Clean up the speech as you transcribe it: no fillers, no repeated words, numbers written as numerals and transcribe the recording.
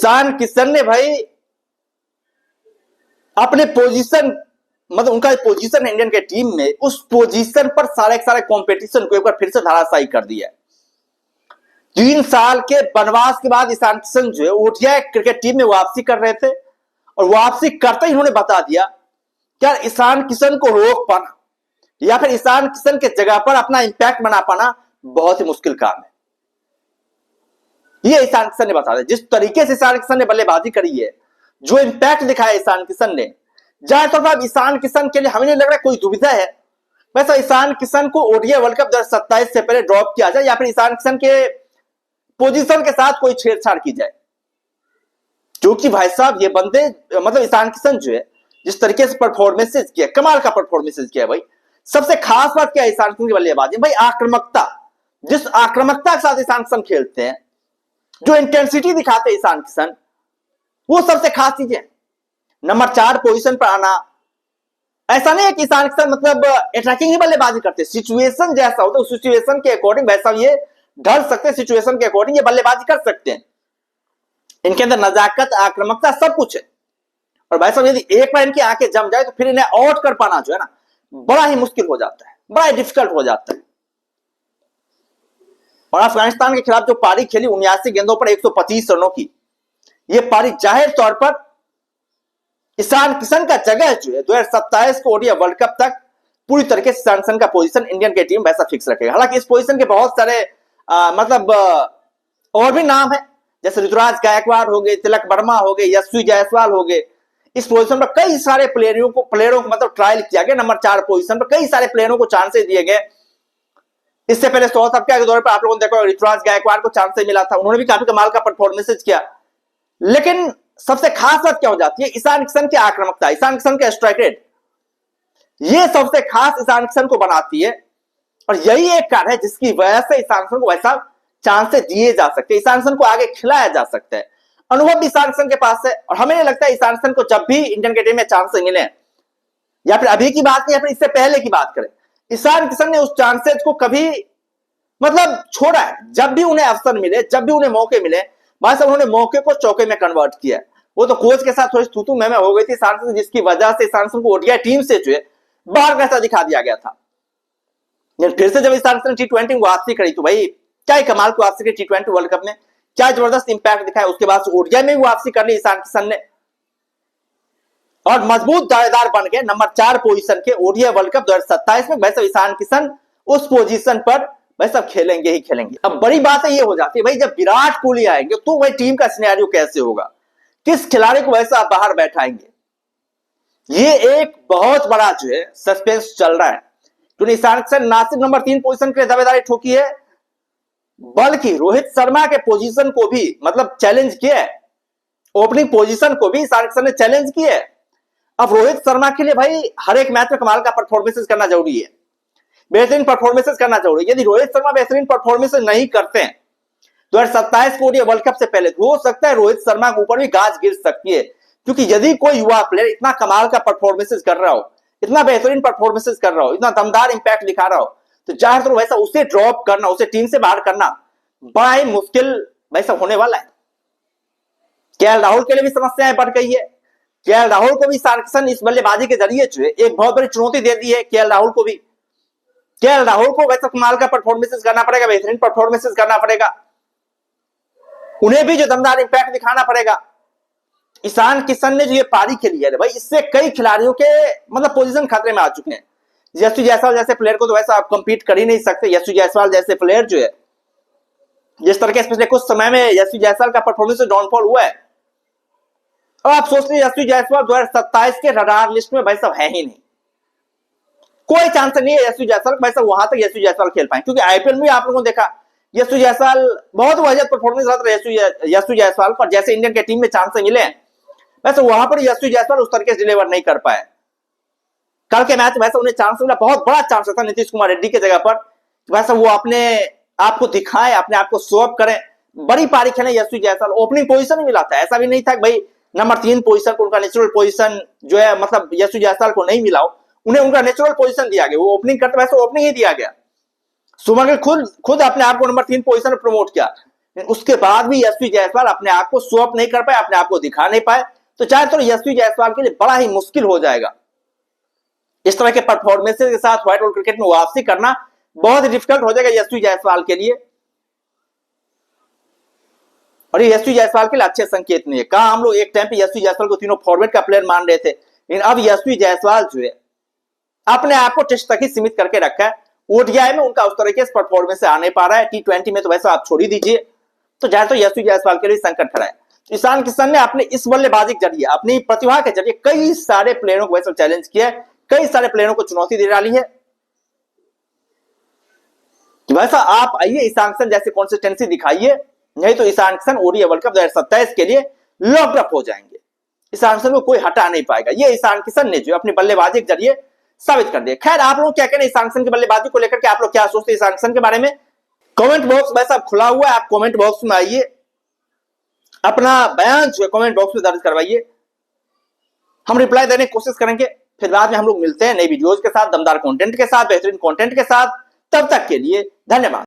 ईशान किशन ने भाई अपने पोजीशन, मतलब उनका पोजीशन इंडियन के टीम में, उस पोजीशन पर सारे कंपटीशन को एक बार फिर से धराशायी कर दिया। 3 साल के वनवास के बाद ईशान किशन जो है ओडीआई क्रिकेट टीम में वापसी कर रहे थे, और वापसी करते ही उन्होंने बता दिया कि यार ईशान किशन को रोक पाना या फिर ईशान किशन के जगह पर अपना इंपैक्ट बना पाना बहुत ही मुश्किल काम है। ये ईशान किशन ने बता दिया। जिस तरीके से ईशान किशन ने बल्लेबाजी करी है, जो इंपैक्ट दिखाया ईशान किशन ने, ज्यादातर तो ईशान किशन के लिए हमें नहीं लग रहा कोई दुविधा है वैसा ईशान किशन को ओडीआई वर्ल्ड कप 2027 से पहले ड्रॉप किया जाए या फिर ईशान किशन के पोजीशन के साथ कोई छेड़छाड़ की जाए। क्योंकि भाई साहब ये बंदे, मतलब ईशान किशन जो है जिस तरीके से परफॉर्मेंसेस किया, कमाल का परफॉर्मेंसेस किया भाई। सबसे खास बात क्या है ईशान किशन की बल्लेबाजी भाई? आक्रामकता। जिस आक्रामकता के साथ ईशान किशन खेलते हैं, जो इंटेंसिटी दिखाते हैं ईशान किशन, वो सबसे खास चीज है। नंबर 4 पोजीशन पर आना, ऐसा नहीं है कि ईशान किशन मतलब अटैकिंग ही बल्लेबाजी करते, सिचुएशन जैसा होता है उस सिचुएशन के अकॉर्डिंग वैसा ये ढल सकते हैं, सिचुएशन के अकॉर्डिंग ये बल्लेबाजी कर सकते हैं। इनके अंदर नजाकत, आक्रामकता सब कुछ है। और भाई साहब यदि एक बार इनकी आंखें जम जाए तो फिर इन्हें आउट कर पाना जो है ना बड़ा ही मुश्किल हो जाता है, बड़ा ही डिफिकल्ट हो जाता है। और अफगानिस्तान के खिलाफ जो पारी खेली 79 गेंदों पर 125 रनों की, ये पारी जाहिर तौर पर ईशान किशन का जगह जो है 2027 को ओडीआई वर्ल्ड कप तक पूरी तरीके से ईशान किशन का पोजीशन इंडियन के टीम वैसा फिक्स रखेगा। हालांकि इस पोजीशन के बहुत सारे और भी नाम है, जैसे ऋतुराज गायकवाड़ हो गए, तिलक वर्मा हो गए, यशस्वी जायसवाल हो गए। इस पोजीशन पर कई सारे प्लेयरों को मतलब ट्रायल किया गया। नंबर 4 पोजीशन पर कई सारे प्लेयरों को चांसेस दिए गए। इससे पहले साउथ अफ्रीका के दौरे पर आप लोगों ने देखा ऋतुराज गायकवाड़ को चांसेस मिला था, उन्होंने भी काफी कमाल का परफॉर्मेंस किया। लेकिन सबसे खास बात क्या हो जाती है? ईशान किशन की आक्रामकता, ईशान किशन के स्ट्राइक रेट, ये सबसे खास ईशान किशन को बनाती है। और यही एक कारण है जिसकी वजह से ईशान किशन को वैसा चांसेस दिए जा सकते हैं, ईशान किशन को आगे खिलाया जा सकता है। अनुभव भी ईशान किशन के पास है, और हमें नहीं लगता है ईशान किशन को जब भी इंडियन के टीम में चांसेस मिले, या फिर अभी की बात नहीं या फिर इससे पहले की बात करें, ईशान किशन ने उस चांसेस को कभी मतलब छोड़ा है। जब भी उन्हें अवसर मिले, जब भी उन्हें मौके मिले, बस उन्होंने मौके को चौके में कन्वर्ट किया। वो तो कोच के साथ थोड़ी तू मैं हो गई थी ईशान किशन, जिसकी वजह से ईशान किशन को ओडीआई टीम से जो है बाहर कैसा दिखा दिया गया था। फिर से जब ईशान किशन T20 को वापसी करी तो भाई क्या कमाल को वापसी करी T20 वर्ल्ड कप में, क्या जबरदस्त इंपैक्ट दिखाया। उसके बाद ओडीआई में भी वापसी कर ली ईशान किशन ने, और मजबूत दावेदार बन गए नंबर 4 पोजीशन के ओडीआई वर्ल्ड कप 2027 में। वैसे ईशान किशन उस पोजीशन पर वैसे खेलेंगे ही खेलेंगे। अब बड़ी बात ये हो जाती है भाई, जब विराट कोहली आएंगे तो भाई टीम का सिनेरियो कैसे होगा, किस खिलाड़ी को वैसा आप बाहर बैठाएंगे, ये एक बहुत बड़ा जो है सस्पेंस चल रहा है। क्योंकि ईशान किशन ना सिर्फ नंबर 3 पोजीशन के लिए दावेदारी ठोकी है, बल्कि रोहित शर्मा के पोजीशन को भी मतलब चैलेंज किया है, ओपनिंग पोजीशन को भी ईशान किशन ने चैलेंज किया है। अब रोहित शर्मा के लिए भाई हर एक मैच में कमाल का परफॉर्मेंस करना जरूरी है, बेहतरीन परफॉर्मेंस करना जरूरी है। यदि रोहित शर्मा बेहतरीन परफॉर्मेंस नहीं करते हैं 2027 को ओडीआई वर्ल्ड कप से पहले, हो सकता है रोहित शर्मा के ऊपर भी गाज गिर सकती है। क्योंकि यदि कोई युवा प्लेयर इतना कमाल का परफॉर्मेंस कर रहा हो, इतना बेहतरीन परफॉर्मेंस कर रहा हो, इतना दमदार इंपैक्ट दिखा रहा हो, तो जाहिर तौर वैसा उसे ड्रॉप करना, उसे टीम से बाहर करना बड़ा ही मुश्किल वैसा होने वाला है। केएल राहुल के लिए भी समस्याएं बढ़ गई है। केएल राहुल को भी ईशान किशन इस बल्लेबाजी के जरिए जो है एक बहुत बड़ी चुनौती दे दी है। केएल राहुल को भी, केएल राहुल को वैसा कमाल का परफॉर्मेंस करना पड़ेगा, बेहतरीन परफॉर्मेंस करना पड़ेगा, उन्हें भी जो दमदार इंपैक्ट दिखाना पड़ेगा। ईशान किशन ने जो ये पारी खेली है भाई, इससे कई खिलाड़ियों के मतलब पोजीशन खतरे में आ चुके हैं। यशस्वी जायसवाल जैसे प्लेयर को तो वैसा आप कंपीट कर ही नहीं सकते। यशस्वी जायसवाल जैसे प्लेयर जो है, जिस तरह के पिछले कुछ समय में यशस्वी जायसवाल का परफॉर्मेंस डाउनफॉल हुआ है, और आप सोच लीजिए यशस्वी जायसवाल 2027 के रडार लिस्ट में भाई सब है ही नहीं, कोई चांस नहीं है यशस्वी जायसवाल वैसा वहां तक यशस्वी जायसवाल खेल पाए। क्योंकि आईपीएल में आप लोगों ने देखा यशस्वी जायसवाल बहुत वजह परफॉर्मेंस रहा था यशस्वी जायसवाल पर, जैसे इंडियन के टीम में चांस मिले वैसे वहां पर यशस्वी जायसवाल उस तरीके से डिलीवर नहीं कर पाए। कल के मैच वैसे उन्हें चांस मिला, बहुत बड़ा चांस था नीतीश कुमार रेड्डी की जगह पर, वैसे वो अपने आप को दिखाएं, अपने आप को शो अप करें, बड़ी पारी खेले यशस्वी जायसवाल। ओपनिंग पोजीशन ही मिला था, ऐसा भी नहीं था भाई नंबर 3 पोजीशन को उनका नेचुरल पोजीशन जो है मतलब यशस्वी जायसवाल को नहीं मिला, उन्हें उनका नेचुरल पोजीशन दिया गया। वो ओपनिंग करते वैसे ओपनिंग ही दिया गया। सुमन गिल खुद अपने आप को नंबर 3 पोजीशन में प्रमोट किया। उसके बाद भी यशस्वी जायसवाल अपने आप को शो अप नहीं कर पाए, अपने आप को दिखा नहीं पाए, तो चाहे तो यशस्वी जायसवाल के लिए बड़ा ही मुश्किल हो जाएगा इस तरह के परफॉर्मेंसेस के साथ व्हाइट बॉल क्रिकेट में वापसी करना बहुत ही डिफिकल्ट हो जाएगा यशस्वी जायसवाल के लिए। और ये यशस्वी जायसवाल के लिए अच्छे संकेत नहीं है। कहा हम लोग एक टाइम पे यशस्वी जायसवाल को तीनों फॉर्मेट का प्लेयर मान रहे थे, लेकिन अब यशस्वी जायसवाल जो है अपने आप को टेस्ट तक ही सीमित करके रखा है। ओडीआई में उनका उस तरीके से परफॉर्मेंस से आ नहीं पा रहा है, टी20 में तो वैसे आप छोड़ ही दीजिए। तो चाहे तो यशस्वी जायसवाल के लिए संकट खड़ा है। ईशान किशन ने अपने इस बल्लेबाजी के जरिए, अपनी प्रतिभा के जरिए कई सारे प्लेयरों को वैसे चैलेंज किया है, कई सारे प्लेयरों को चुनौती दे डाली है। वैसा आप आइए ईशान किशन जैसे कंसिस्टेंसी दिखाइए, नहीं तो Ishan Kishan ODI world cup 2027 के लिए लॉक्ड अप हो जाएंगे। ईशान किशन को कोई हटा नहीं पाएगा। ये ईशान किशन ने जो अपनी बल्लेबाजी के जरिए साबित कर दिया। खैर आप लोग क्या करें ईशान किशन की बल्लेबाजी को लेकर के, आप लोग क्या सोचते हैं ईशान किशन के बारे में? कमेंट बॉक्स वैसा खुला हुआ है, आप कमेंट बॉक्स में आइए, अपना बयान जो है कमेंट बॉक्स में दर्ज करवाइए, हम रिप्लाई देने की कोशिश करेंगे। फिर बाद में हम लोग मिलते हैं नई वीडियोज के साथ, दमदार कंटेंट के साथ, बेहतरीन कंटेंट के साथ। तब तक के लिए धन्यवाद।